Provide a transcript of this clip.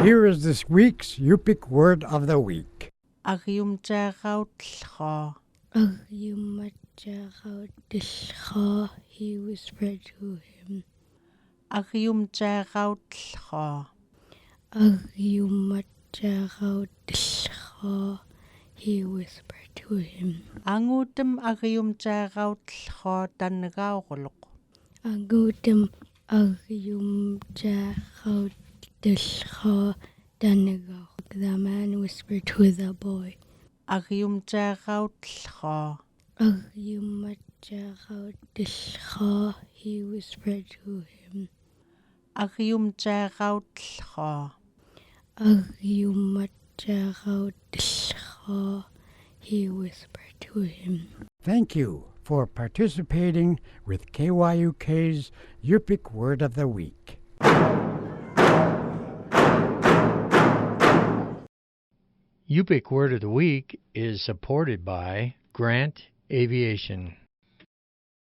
Here is this week's Yupik word of the week. Agyumciarautellrua. Agyumciarautellrua, he whispered to him. Agyumciarautellrua. Agyumciarautellrua, he whispered to him. Angutem agyumciarautellrua tannagauruluq. Agutem agyumciarautellrua tannagauruluq. The man whispered to the boy. Agyumciarautellrua. Agyumciarautellrua, he whispered to him. Agyumciarautellrua. Agyumciarautellrua, he whispered to him. Thank you for participating with KYUK's Yupik word of the week. Yupik Word of the Week is supported by Grant Aviation.